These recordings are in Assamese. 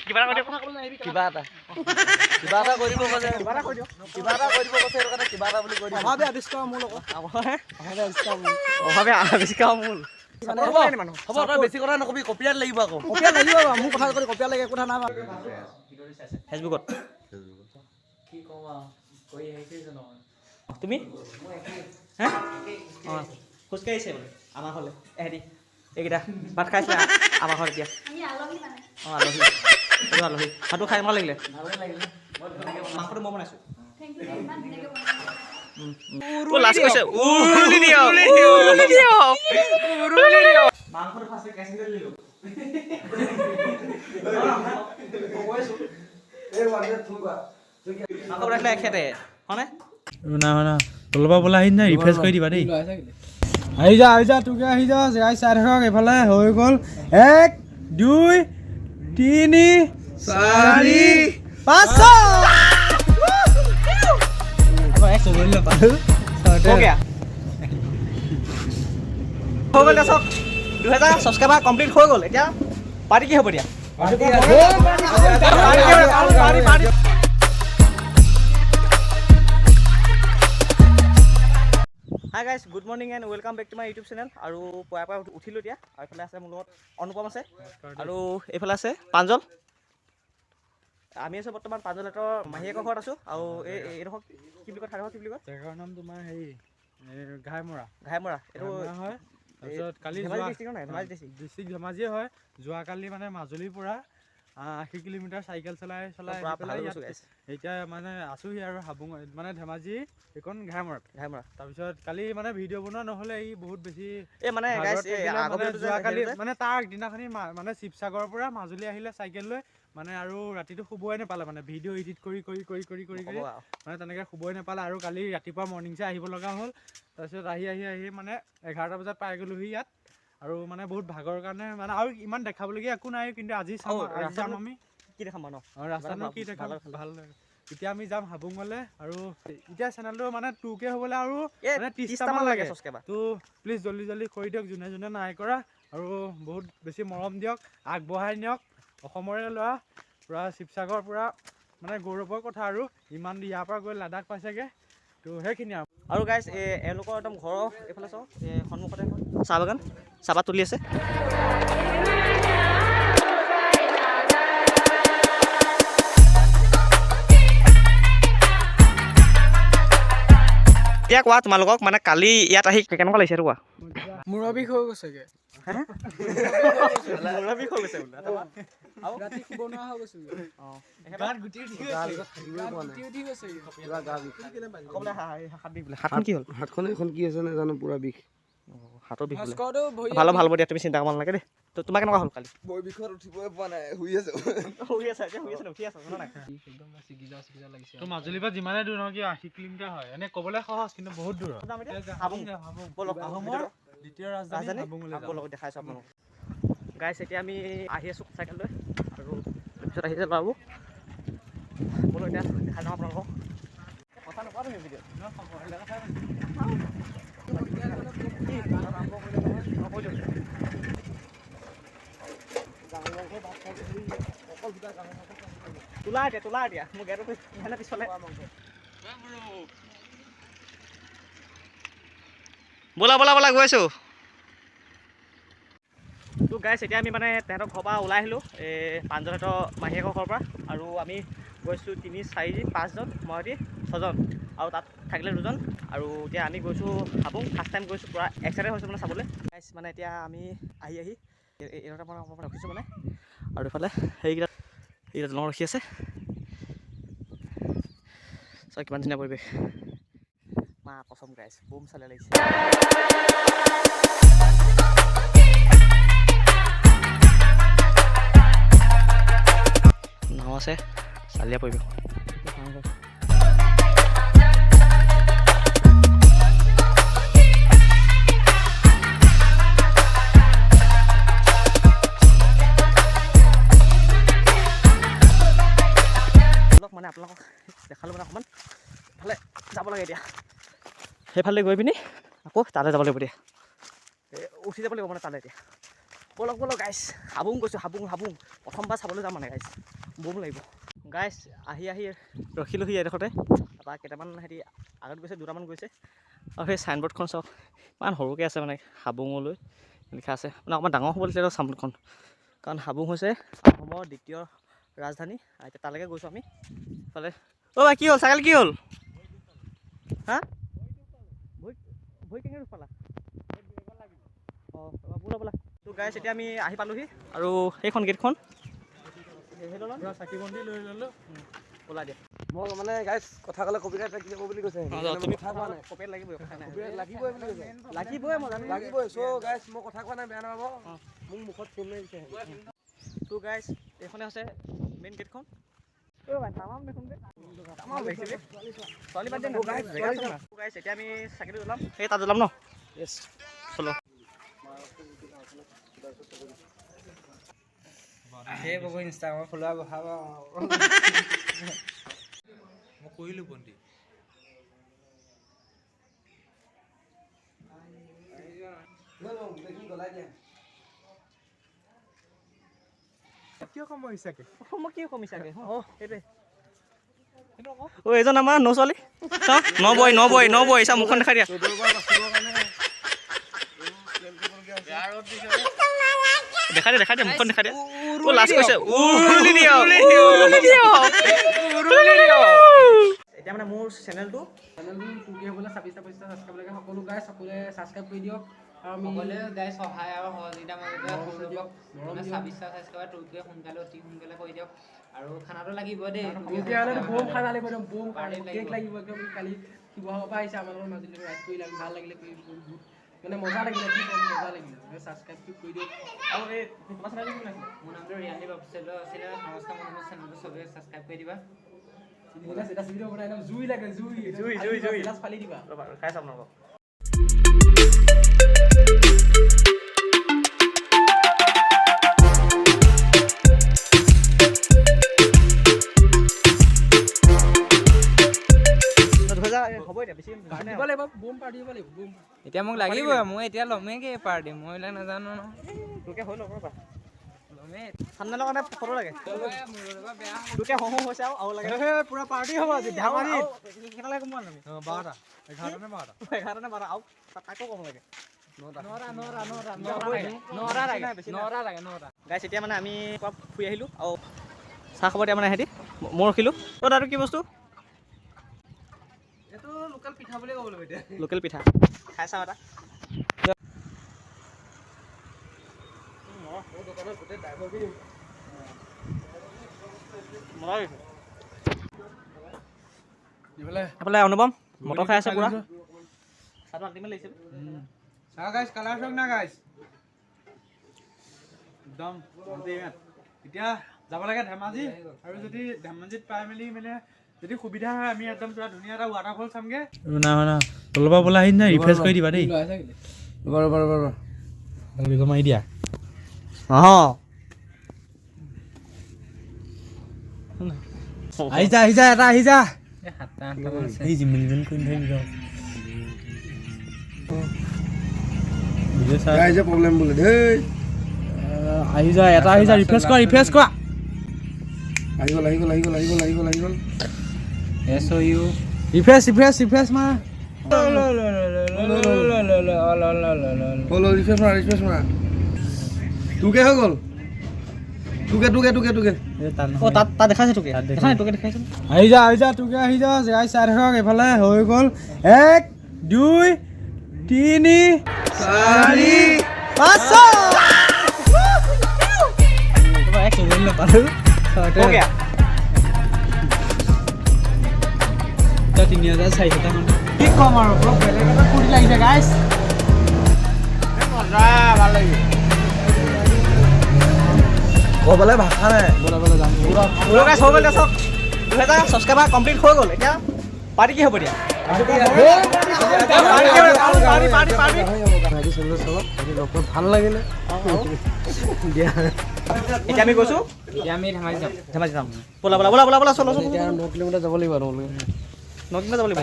কিবা এটা কিবা এটা কৰি দিব কৈছে কিবা এটা কৰি দিব কৈছে সেইটো কাৰণে কিবা এটা বুলি কৈ দিম অভাৱে আৱিষ্কাৰ মূল অভাৱে আৱিষ্কাৰ মূল হ'ব তই বেছি কথা নকবি কপিয়াত লাগিব আকৌ কপিয়াত লাগিব মোৰ কথা যদি কপিয়াত লাগে কথা নাই ফেচবুকত কি কম কৈ আহিছে জানো তুমি হা অঁ খোজকাঢ়িছে বোলে আমাৰ ঘৰলৈ এহেঁতি এইকেইটা ভাত খাইছে আমাৰ ঘৰত এতিয়া অঁ আলহী এইটো আলহী ভাতটো খাই ভাল লাগিলে মাংসটো মই বনাইছোঁ লাষ্ট কৈছে মাংসটো ফাৰ্ষ্টে কেঁচি কৰি দিলোঁ মাংস বনাইছিলে এখেতে হয়নে শুনা তলপা বোলে আহি নাই ৰিফ্ৰেছ কৰি দিবা দেই আহি যা তোকে আহি যা জেগাই চাই থাকক এইফালে হৈ গ'ল 1 2 3 4 5 হৈ গ'ল চব 2000 ছাবস্ক্ৰাইবাৰ কমপ্লিট হৈ গ'ল এতিয়া পাৰ্টি কি হ'ব এতিয়া hi guys good morning and welcome back to my YouTube channel আৰু পুৱাৰ পৰা উঠিলোঁ এতিয়া আৰু এইফালে আছে মোৰ লগত অনুপম আছে আৰু এইফালে আছে প্ৰাঞ্জল আমি আছোঁ বৰ্তমান প্ৰাঞ্জলহঁতৰ মাহীয়েকৰ ঘৰত আছোঁ আৰু এইডোখৰ কি বুলি কয় ঠাইডোখৰ কি বুলি কয় জেগাৰ নাম তোমাৰ হেৰি ঘাইমৰা এইটো হয় তাৰপিছত কালি ডিষ্ট্ৰিক্ট ধেমাজিয়ে হয় যোৱাকালি মানে মাজুলীৰ পৰা 80 কিলোমিটাৰ চাইকেল চলাই এতিয়া মানে আছোহি আৰু হাবুং মানে ধেমাজি এইখন ঘাইমৰাত তাৰপিছত কালি মানে ভিডিঅ' বনোৱা নহ'লে ই বহুত বেছি যোৱাকালি মানে তাৰ আগদিনাখনি মানে শিৱসাগৰৰ পৰা মাজুলী আহিলে চাইকেল লৈ মানে আৰু ৰাতিটো শুবই নাপালে মানে ভিডিঅ' এডিট কৰি মানে তেনেকৈ শুবই নাপালে আৰু কালি ৰাতিপুৱা মৰ্ণিংছে আহিব লগা হ'ল তাৰপিছত আহি মানে 11টা বজাত পাই গ'লোহি ইয়াত আৰু মানে বহুত ভাগৰ কাৰণে মানে আৰু ইমান দেখাবলগীয়া একো নাই কিন্তু আজি যাম আমি কি দেখাম ন ৰাস্তানো কি দেখাম ভাল এতিয়া আমি যাম হাবুঙলৈ আৰু এতিয়া চেনেলটো মানে 2K হ'বলৈ আৰু মানে 30টামান লাগে তো প্লিজ জল্দি কৰি দিয়ক যোনে নাই কৰা আৰু বহুত বেছি মৰম দিয়ক আগবঢ়াই নিয়ক অসমৰে ল'ৰা পূৰা শিৱসাগৰ পূৰা মানে গৌৰৱৰ কথা আৰু ইমান ইয়াৰ পৰা গৈ লাডাখ পাইছেগৈ তো সেইখিনি আৰু গাইজ এওঁলোকৰ একদম ঘৰৰ এইফালে চাওঁ সন্মুখতে চাহ বাগান চাহপাত তুলি আছে এতিয়া কোৱা তোমালোকক মানে কালি ইয়াত আহি কেনেকুৱা লাগিছে এইটো কোৱা মূৰৰ বিষ হৈ গৈছেগৈ ভাল দিয়া তুমি চিন্তা কৰিব নালাগে দেই তো তোমাৰ কেনেকুৱা হ'ল কালি বিষত উঠিবই পোৱা নাই মাজুলীৰ পৰা যিমানে দূৰ নহয় 80 কিলোমিটাৰ হয় এনে ক'বলৈ সহজ কিন্তু বহুত দূৰ দ্বিতীয় ৰাজধানী লগত দেখাইছোঁ আপোনালোকক গাইছ এতিয়া আমি আহি আছোঁ চাইকেল লৈ আৰু তাৰপিছত আহিছে বাবু বোলো এতিয়া দেখাই যাওঁ আপোনালোকক কথা নকোৱা তুমি ভিডিঅ' তোলা এতিয়া মোৰ গেটো পিছলে ব'লা গৈ আছোঁ তো গাইছ এতিয়া আমি মানে তেহেঁতৰ ঘৰৰ পৰা ওলাই আহিলোঁ প্ৰাঞ্জলহঁতৰ মাহীয়েকৰ ঘৰৰ পৰা আৰু আমি গৈছোঁ 3 4 5জন মই 6জন আৰু তাত থাকিলে 2জন আৰু এতিয়া আমি গৈছোঁ হাবুং ফাৰ্ষ্ট টাইম গৈছোঁ পূৰা এক্সাইটেড হৈছোঁ মানে চাবলৈ গাইছ মানে এতিয়া আমি আহি এইটা মানে অকণমান ৰখিছোঁ মানে আৰু এইফালে সেইকেইটা দলং ৰখি আছে চাই কিমান ধুনীয়া পৰিৱেশ মা কচম গাইছ বুম চালে লাগিছে নাও আছে চালীয়া পৰিৱেশ মানে আপোনালোকক দেখালোঁ মানে অকণমান ইফালে যাব লাগে এতিয়া সেইফালে গৈ পিনি আকৌ তালৈ যাব লাগিব এতিয়া উঠি যাব লাগিব মানে তালৈ এতিয়া ব'লক গাইছ হাবুং গৈছোঁ হাবুং প্ৰথমবাৰ চাবলৈ যাম মানে গাইছ ব'ম লাগিব গাইছ আহি ৰখিলোহি এডোখৰতে তাৰপৰা কেইটামান হেৰি আগত গৈছে দুটামান গৈছে আৰু সেই চাইনবৰ্ডখন চাওক ইমান সৰুকৈ আছে মানে হাবুঙলৈ লিখা আছে মানে অকণমান ডাঙৰ হ'ব লাগিছিলে চাইনবৰ্ডখন কাৰণ হাবুং হৈছে অসমৰ দ্বিতীয় ৰাজধানী এতিয়া তালৈকে গৈছোঁ আমি ইফালে অ' ভাই কি হ'ল চাইকেল কি হ'ল হা ভৰি কেনেকৈ পালা অঁ বোলা তো গাইছ এতিয়া আমি আহি পালোহি আৰু সেইখন গেটখন চাকি বন্তি লৈ ল'লোঁ ওলাই দিয়া মই মানে গাইছ কথা ক'লে কপিৰাইট লাগিব বুলি কৈছে তুমি কথা কোৱা নাই কপিৰাইট লাগিবই লাগিবই বুলি কৈছে লাগিবই মই জানো লাগিবই চ' গাইছ মই কথা কোৱা নাই বেয়া নাপাব মোক মুখত ফোন মাৰিছে তো গাইছ এইখনে হৈছে মেইন গেটখন এতিয়া আমি চাকিটো জ্বলাম সেই তাত জ্বলাম ন য়েছ চলো সেই বগো ইনষ্টাগ্ৰাম খোলা বহাব মই কৰিলোঁ বন্তি কিয় কমিছাকে মই কি কমিছাকে অঁ সেইটোৱে অ' এইজন আমাৰ ন ছোৱালী নবৈ চা মুখখন দেখাই দিয়া দেখাই দিয়া মুখখন দেখাই দিয়া অ' লাজ কৰিছে এতিয়া মানে মোৰ চেনেলটো টুকে হ'বলৈ 26 ছাবস্ক্ৰাইব লাগে সকলো গাইছ সকলোৱে ছাবস্ক্ৰাইব কৰি দিয়ক আৰু আমি গাইছ সহায় আৰু সহযোগিতা মাজতে সৰু দিয়ক 26 ছাবস্ক্ৰাইব টুকে সোনকালে অতি সোনকালে কৰি দিয়ক আৰু খানাটো লাগিব দেই বম খানা লাগিব একদম বম কেক লাগিব একদম কালি শিৱসাগৰৰ পৰা আহিছে আমাৰ লগত মাজুলীলৈ ৰাইড কৰিলে ভাল লাগিলে মানে মজা লাগিলে কি ক'ম মজা লাগিলে ছাবস্ক্ৰাইবটো কৰি দিয়ক আৰু এই তোমাৰ চেনেলটো কি নাছিলে মোৰ নামটো ৰিয়ানদীপ অফিচিয়েল আছিলে নমস্কাৰ মোৰ নামৰ চেনেলটো চবেই ছাবস্ক্ৰাইব কৰি দিবা এটা ভিডিঅ' বনাই একদম জুই লাগে জুই গিলাচ ফালি দিবা খাই চাম নক এতিয়া মোক লাগিবই মই এতিয়া ল'মেই পাৰ্টি মই এইবিলাক নাজানো ন তোকে হৈ ল'ব ৰ'বা ঠাণ্ডা কাৰণে ফটো লাগে তোকে হওঁ হৈছে আৰু লাগে পুৰা পাৰ্টি হ'ব আজি ধেমালি কেনেকৈ কম আমি 12টা 11টা নে 12টা 11টা নে 12টা আৰু তাকো কম লাগে গাইছ এতিয়া মানে আমি ফুৰি আহিলোঁ আৰু চাহ খাব দিয়া মানে সিহঁতি মই ৰখিলোঁ অ' তাতো কি বস্তু এইটো লোকেল পিঠা বুলিয়ে ক'ব লাগিব এতিয়া লোকেল পিঠা খাই চাওঁ এটা এইফালে অনুপম মটৰ খাই আছে পুৰা চাহটো আল্টিমেট লাগিছে চাহ গাইছ কালাৰ চাওক না গাইছ একদম এতিয়া যাব লাগে ধেমাজি আৰু যদি ধেমাজিত পাই মেলি মানে যদি সুবিধা হয় আমি একদম পুৰা ধুনীয়া এটা ৱাটাৰফল চামগে না তলৰ পৰা বোলা আহি নাই ৰিফ্ৰেছ কৰি দিবা দেই ৰ'বা মাৰি দিয়া অঁ আহি যা এটা আহি যা এই জিমিলজন কৰি ধৰি প্ৰব্লেম বোলে দেই আহি যা এটা আহি যা ৰিফ্ৰেছ কৰা আহি গ'ল SOU ৰিফ্ৰেছ মাৰ ৰিফ্ৰেছ মাৰা তোকে হৈ গ'ল তোকে অ' তাত দেখাইছে তোকে দেখা নাই তোকে দেখাইছে আহি যা তোকে আহি যা জেগাই চাই থাকক এইফালে হৈ গ'ল 1 2 3 4 5 তোমাৰ এক ছেকেণ্ড নাপালোঁ हो गया 3000 মান কি কম আৰু বেলেগ এটা ফুৰি লাগিছে গাইছ মজা ভাল লাগে ক'বলৈ ভাষা নাই পুৰা গাইছ হৈ গ'ল এতিয়া চাওক 2000 ছাবস্ক্ৰাইবাৰ কমপ্লিট হৈ গ'ল এতিয়া পাৰ্টি কি হ'ব দিয়া ভাল লাগিলে এতিয়া আমি গৈছোঁ এতিয়া আমি ধেমাজি যাম ব'লা চলো এতিয়া 9 কিলোমিটাৰ যাব লাগিব আৰু 9 কিলোমিটাৰ যাব লাগিব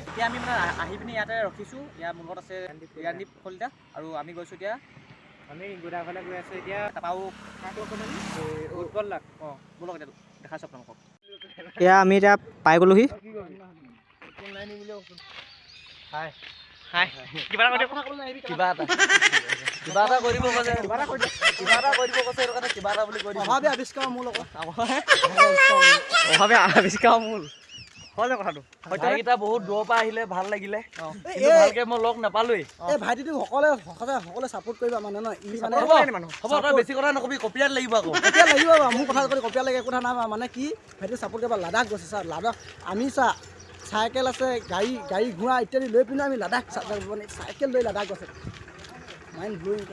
এতিয়া আমি মানে আহি পিনি ইয়াতে ৰখিছোঁ ইয়াৰ মোৰ লগত আছে ৰিয়ানদীপ কলিতা আৰু আমি গৈছোঁ এতিয়া আমি গোদাফালে গৈ আছোঁ এতিয়া তাৰপৰা উৎপল্লাক ব'লক এতিয়া দেখাইছোঁ আপোনালোকক এয়া আমি এতিয়া পাই গ'লোহি কিবা এটা কৰিব কৈছে কিবা এটা কৰিব কৈছে সেইটো কাৰণে কিবা এটা বুলি কৈ দিছোঁ অভাৱে আৱিষ্কাৰ মূল অভাৱে আৱিষ্কাৰ মূল হয় যে কথাটো ভাইকেইটা বহুত দূৰৰ পৰা আহিলে ভাল লাগিলে ভালকে মই লগ নাপালোৱেই এই ভাইটিটো সকলোৱে ছাপোৰ্ট কৰিবা মানে ন ই মানে হ'ব তই বেছি কথা নকবি কপিয়াত লাগিব আকৌ কপিয়াত লাগিব মোৰ কথা যদি কপিয়াত লাগে কথা নাই মানে কি ভাইটি ছাপোৰ্ট কৰিবা লাডাখ গৈছে ছাৰ লাডাখ আমি চাইকেল আছে গাড়ী ঘোঁৰা ইত্যাদি লৈ পিনে আমি লাডাখ মানে চাইকেল লৈ লাডাখ গৈছে মাইণ্ড ব্ল'য়িং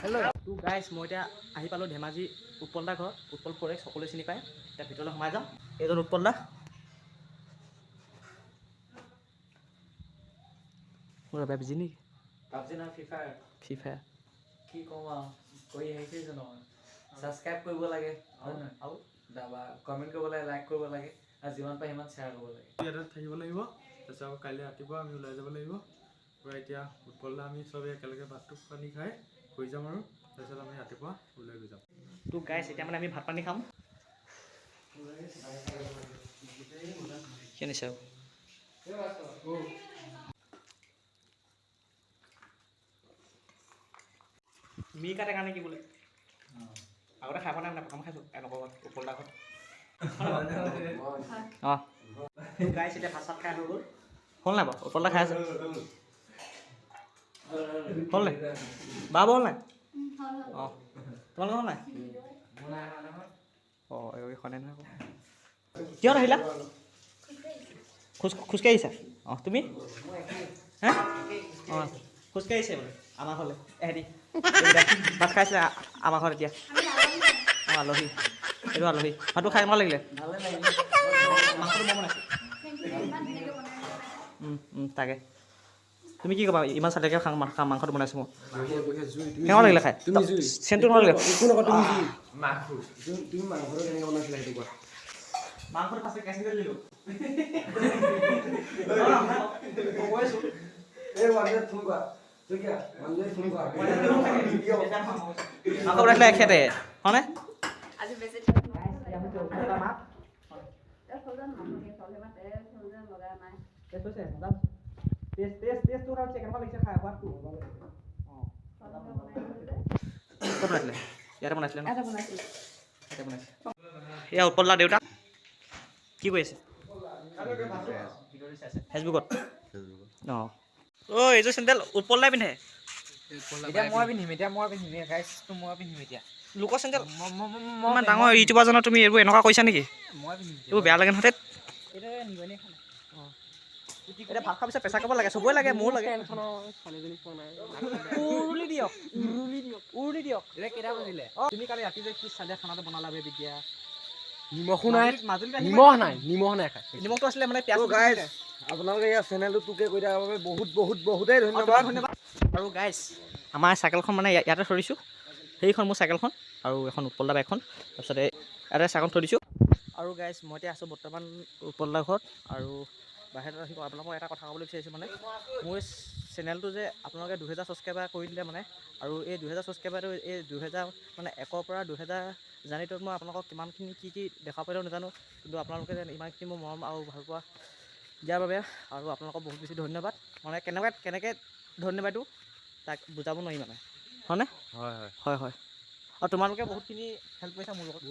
হেল্ল' টু গাইজ মই এতিয়া আহি পালোঁ ধেমাজি উৎপল দা ঘৰ উৎপল ফৰেক্স সকলোৱে চিনি পায় এতিয়া ভিতৰলৈ সোমাই যাম এইজন উৎপল দা মোৰ এবাৰ বিজি নেকি পাবজি নহয় ফ্ৰী ফায়াৰ কি কওঁ আৰু কৰি আহিছে জানো ছাবস্ক্ৰাইব কৰিব লাগে হয় নহয় আৰু তাৰপৰা কমেণ্ট কৰিব লাগে লাইক কৰিব লাগে আৰু যিমান পাৰে সিমান শ্বেয়াৰ কৰিব লাগে ইয়াতে থাকিব লাগিব তাৰপিছত আকৌ কাইলৈ ৰাতিপুৱা আমি ওলাই যাব লাগিব পূৰা এতিয়া উৎপল দা আমি চবেই একেলগে ভাতটো পানী খাই শুই যাম আৰু তাৰপিছত আমি ৰাতিপুৱা ওলাই গৈ যাম তো গাইজ এতিয়া মানে আমি ভাত পানী খাম কি আনিছে মি কাটে কাৰণে কি বোলে আগতে খাই পোৱা নাই প্ৰথম খাইছোঁ এনেকুৱা উৎপল দা ঘৰত অঁ গাইজ এতিয়া ভাত চাত খাই হৈ গ'ল হ'ল নাই বাৰু উৎপল দা খাই আছে হ'ল নাই বাব হ'ল নাই অঁ তোমালোকৰ হ'ল নাই অঁ এইখনে নহয় কিহত আহিলা খোজকাঢ়ি আহিছা অঁ তুমি হে অঁ খোজকাঢ়ি আহিছে বোলে আমাৰ ঘৰলৈ এহেঁতি ভাত খাইছিলে আমাৰ ঘৰত এতিয়া অঁ আলহী এইটো আলহী ভাতটো খাই কেনেকুৱা লাগিলে মাংসটো মই বনাইছোঁ তাকে তুমি কি ক'বা ইমান চালিয়াকৈ মাংসটো বনাইছোঁ মই কেনেকুৱা লাগিলে খাই চেণ্টটো কেনেকুৱা লাগিলে মাংসটো পাছত কেঁচি কৰি দিলোঁ মাংস বনাইছিলে এখেতে হয়নে ইয়াতে বনাইছিলে এয়া উৎপল দা দেউতা কি কৰি আছে ফেচবুকত অঁ অ' এইযোৰ চেণ্ডেল উৎপল দাই পিন্ধে এতিয়া মই পিন্ধিম গাইজটো মই পিন্ধিম এতিয়া লোকৰ চেণ্ডেল ইমান ডাঙৰ ইউটিউবাৰজনৰ তুমি এইবোৰ এনেকুৱা কৰিছা নেকি মই পিন্ধিম এইবোৰ বেয়া লাগে নহয় এইটো নিগনি খালে এতিয়া ভাত খোৱাৰ পিছত পেচা কৰিব লাগে চবৰে লাগে মোৰো লাগে উৰুলি দিয়ক এতিয়া কেইটা বাজিলে অঁ তুমি কালি ৰাতি যে কি চালিয়া খানাটো বনালা বে বিদ্যা নিমখো নাই মাজুলীত নিমখ নাই খাই নিমখটো আছিলে মানে পিঁয়াজ গাইজ আপোনালোকে ইয়াৰ চেনেলটো তোকে কৰি দিয়াৰ বাবে বহুতেই ধন্যবাদ আৰু গাইজ আমাৰ চাইকেলখন মানে ইয়াতে থৈ দিছোঁ সেইখন মোৰ চাইকেলখন আৰু এখন উৎপল দা বাইকখন তাৰপিছতে ইয়াতে চাইকেল থৈ দিছোঁ আৰু গাইজ মই এতিয়া আছোঁ বৰ্তমান উৎপল দাৰ ঘৰত আৰু বাহিৰত আহিব আপোনালোকক এটা কথা ক'বলৈ বিচাৰিছোঁ মানে মোৰ চেনেলটো যে আপোনালোকে 2000 ছাবস্ক্ৰাইবাৰ কৰি দিলে মানে আৰু এই 2000 ছাবস্ক্ৰাইবাৰটো এই 2000 মানে 1ৰ পৰা 2000 জাৰ্ণিটোত মই আপোনালোকক কিমানখিনি কি দেখা পালেও নাজানো কিন্তু আপোনালোকে ইমানখিনি মোৰ মৰম আৰু ভালপোৱা দিয়াৰ বাবে আৰু আপোনালোকক বহুত বেছি ধন্যবাদ মানে কেনেকৈ ধন্যবাদটো তাক বুজাব নোৱাৰি মানে হয়নে হয় আৰু তোমালোকে বহুতখিনি হেল্প কৰিছা মোৰ লগত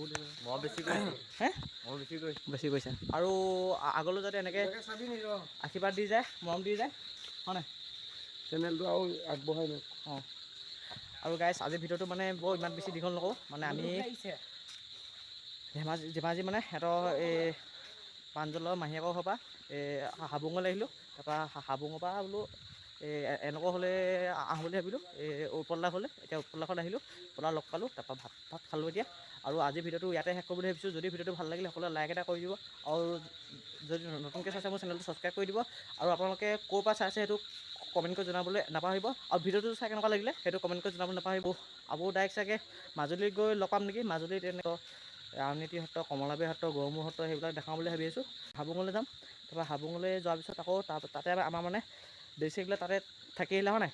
মই বেছি কৰিছা আৰু আগলৈ যাতে এনেকৈ আশীৰ্বাদ দি যায় মৰম দি যায় হয় নাই চেনেলটো আৰু আগবঢ়াই লওক অঁ আৰু গাইজ আজিৰ ভিডিঅ'টো মানে বৰ ইমান বেছি দীঘল নকৰোঁ মানে আমি ধেমাজি মানে সিহঁতৰ এই প্ৰাঞ্জলৰ মাহীয়েকৰ ঘৰৰ পৰা হাবুঙলৈ আহিলোঁ তাৰপৰা হাবুঙৰ পৰা বোলো এনেকুৱা হ'লে আহোঁ বুলি ভাবিলোঁ উৎপল দা হ'লে এতিয়া উৎপল দা ঘৰত আহিলোঁ উৎপল দা লগ পালোঁ তাৰপৰা ভাত খালোঁ এতিয়া আৰু আজিৰ ভিডিঅ'টো ইয়াতে শেষ কৰিবলৈ ভাবিছোঁ যদি ভিডিঅ'টো ভাল লাগিলে সকলোৱে লাইক এটা কৰি দিব আৰু যদি নতুনকৈ চাইছে মোৰ চেনেলটো ছাবস্ক্ৰাইব কৰি দিব আৰু আপোনালোকে ক'ৰ পৰা চাইছে সেইটো কমেণ্ট কৰি জনাবলৈ নাপাহৰিব আৰু ভিডিঅ'টো চাই কেনেকুৱা লাগিলে সেইটো কমেণ্ট কৰি জনাবলৈ নাপাহৰিব আকৌ ডাইৰেক্ট চাগে মাজুলীত গৈ লগ পাম নেকি মাজুলীত এনেকৈ আউনীআটী সত্ৰ কমলাবাৰী সত্ৰ গড়মূৰ সত্ৰ সেইবিলাক দেখাওঁ বুলি ভাবি আছোঁ হাবুঙলৈ যাম তাৰপৰা হাবুঙলৈ যোৱাৰ পিছত আকৌ তাতে আমাৰ মানে বেছিকবিলাক তাতে থাকি আহিলে হয় নাই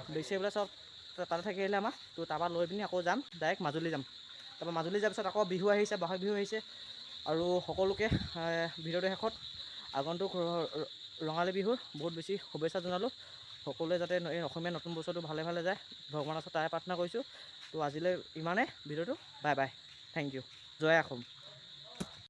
বেছি বোলে চব তাতে থাকি আহিলে আমাৰ তো তাৰপৰা লৈ পিনি আকৌ যাম ডাইৰেক্ট মাজুলী যাম তাৰপৰা মাজুলী যোৱাৰ পিছত আকৌ বিহু আহিছে বহাগ বিহু আহিছে আৰু সকলোকে ভিডিঅ'টো শেষত আগন্তুক ৰঙালী বিহুৰ বহুত বেছি শুভেচ্ছা জনালোঁ সকলোৱে যাতে এই অসমীয়া নতুন বছৰটো ভালে ভালে যায় ভগৱানৰ ওচৰত তাৰে প্ৰাৰ্থনা কৰিছোঁ তো আজিলৈ ইমানে ভিডিঅ'টো বাই বাই থেংক ইউ জয় অসম